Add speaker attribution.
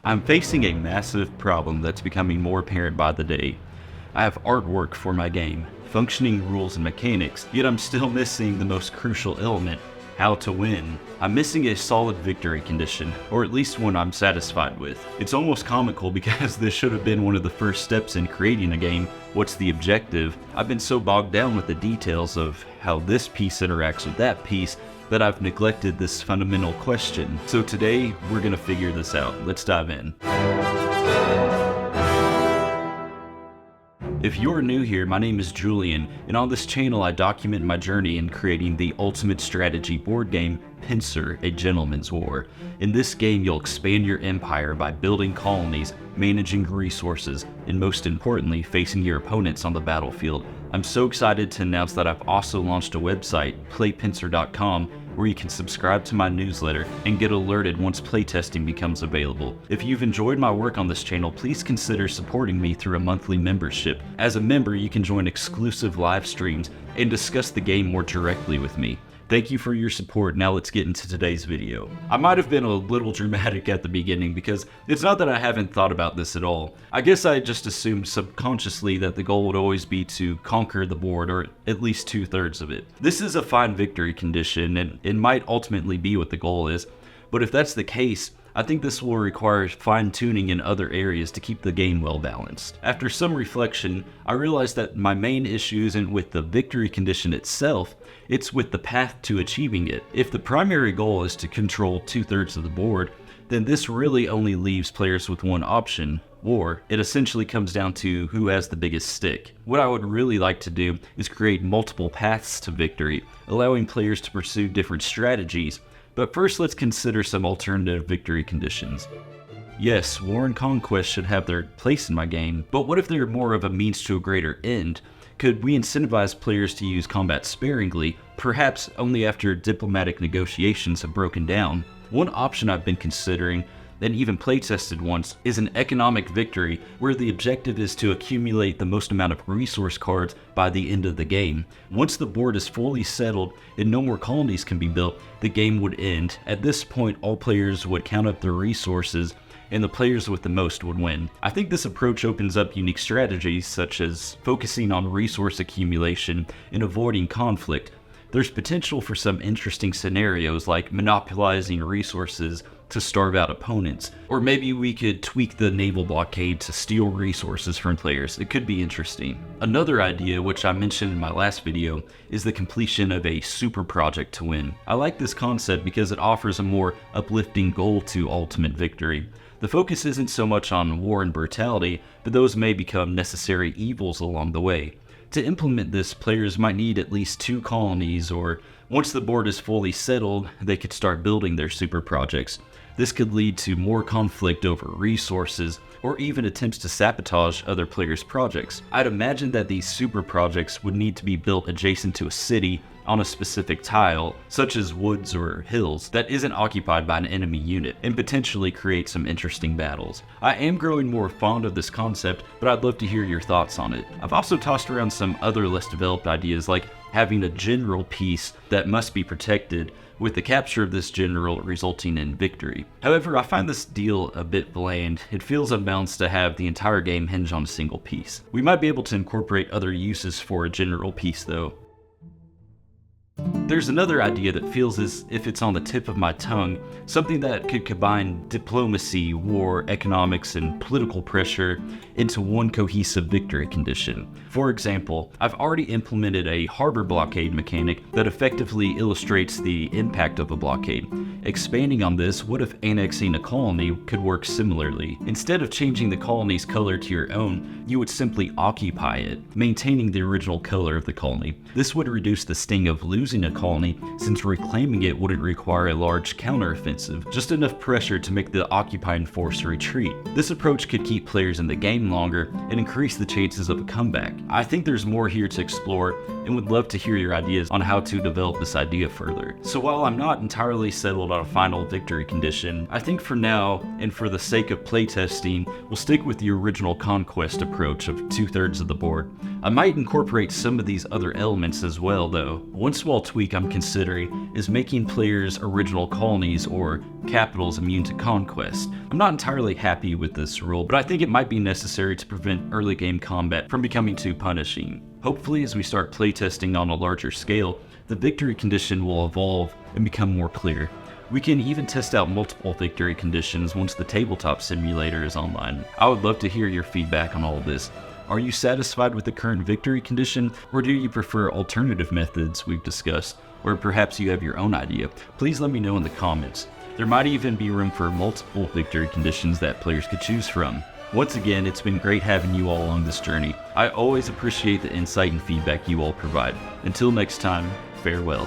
Speaker 1: I'm facing a massive problem that's becoming more apparent by the day. I have artwork for my game, functioning rules and mechanics, yet I'm still missing the most crucial element: how to win. I'm missing a solid victory condition, or at least one I'm satisfied with. It's almost comical because this should have been one of the first steps in creating a game. What's the objective? I've been so bogged down with the details of how this piece interacts with that piece that I've neglected this fundamental question. So today, we're gonna figure this out. Let's dive in. If you're new here, my name is Julian, and on this channel I document my journey in creating the ultimate strategy board game, Pincer, A Gentleman's War. In this game, you'll expand your empire by building colonies, managing resources, and most importantly, facing your opponents on the battlefield. I'm so excited to announce that I've also launched a website, playtesting.com, where you can subscribe to my newsletter and get alerted once playtesting becomes available. If you've enjoyed my work on this channel, please consider supporting me through a monthly membership. As a member, you can join exclusive live streams and discuss the game more directly with me. Thank you for your support. Now let's get into today's video. I might have been a little dramatic at the beginning because it's not that I haven't thought about this at all. I guess I just assumed subconsciously that the goal would always be to conquer the board, or at least 2/3 of it. This is a fine victory condition, and it might ultimately be what the goal is. But if that's the case, I think this will require fine-tuning in other areas to keep the game well balanced. After some reflection, I realized that my main issue isn't with the victory condition itself, it's with the path to achieving it. If the primary goal is to control 2/3 of the board, then this really only leaves players with one option: war. It essentially comes down to who has the biggest stick. What I would really like to do is create multiple paths to victory, allowing players to pursue different strategies. But first, let's consider some alternative victory conditions. Yes, war and conquest should have their place in my game, but what if they're more of a means to a greater end? Could we incentivize players to use combat sparingly, perhaps only after diplomatic negotiations have broken down? One option I've been considering, and even playtested once, is an economic victory where the objective is to accumulate the most amount of resource cards by the end of the game. Once the board is fully settled and no more colonies can be built, the game would end. At this point, all players would count up their resources and the players with the most would win. I think this approach opens up unique strategies such as focusing on resource accumulation and avoiding conflict. There's potential for some interesting scenarios like monopolizing resources to starve out opponents, or maybe we could tweak the naval blockade to steal resources from players. It could be interesting. Another idea, which I mentioned in my last video, is the completion of a super project to win. I like this concept because it offers a more uplifting goal to ultimate victory. The focus isn't so much on war and brutality, but those may become necessary evils along the way. To implement this, players might need at least 2 colonies, or once the board is fully settled, they could start building their super projects. This could lead to more conflict over resources, or even attempts to sabotage other players' projects. I'd imagine that these super projects would need to be built adjacent to a city on a specific tile, such as woods or hills, that isn't occupied by an enemy unit, and potentially create some interesting battles. I am growing more fond of this concept, but I'd love to hear your thoughts on it. I've also tossed around some other less developed ideas, like having a general piece that must be protected, with the capture of this general resulting in victory. However, I find this deal a bit bland. It feels unbalanced to have the entire game hinge on a single piece. We might be able to incorporate other uses for a general piece though. There's another idea that feels as if it's on the tip of my tongue, something that could combine diplomacy, war, economics, and political pressure into one cohesive victory condition. For example, I've already implemented a harbor blockade mechanic that effectively illustrates the impact of a blockade. Expanding on this, what if annexing a colony could work similarly? Instead of changing the colony's color to your own, you would simply occupy it, maintaining the original color of the colony. This would reduce the sting of losing a colony, since reclaiming it wouldn't require a large counteroffensive, just enough pressure to make the occupying force retreat. This approach could keep players in the game longer and increase the chances of a comeback. I think there's more here to explore, and would love to hear your ideas on how to develop this idea further. So while I'm not entirely settled on a final victory condition, I think for now, and for the sake of playtesting, we'll stick with the original conquest approach of 2/3 of the board. I might incorporate some of these other elements as well though. One small tweak I'm considering is making players' original colonies or capitals immune to conquest. I'm not entirely happy with this rule, but I think it might be necessary to prevent early game combat from becoming too punishing. Hopefully, as we start playtesting on a larger scale, the victory condition will evolve and become more clear. We can even test out multiple victory conditions once the tabletop simulator is online. I would love to hear your feedback on all of this. Are you satisfied with the current victory condition, or do you prefer alternative methods we've discussed? Or perhaps you have your own idea? Please let me know in the comments. There might even be room for multiple victory conditions that players could choose from. Once again, it's been great having you all along this journey. I always appreciate the insight and feedback you all provide. Until next time, farewell.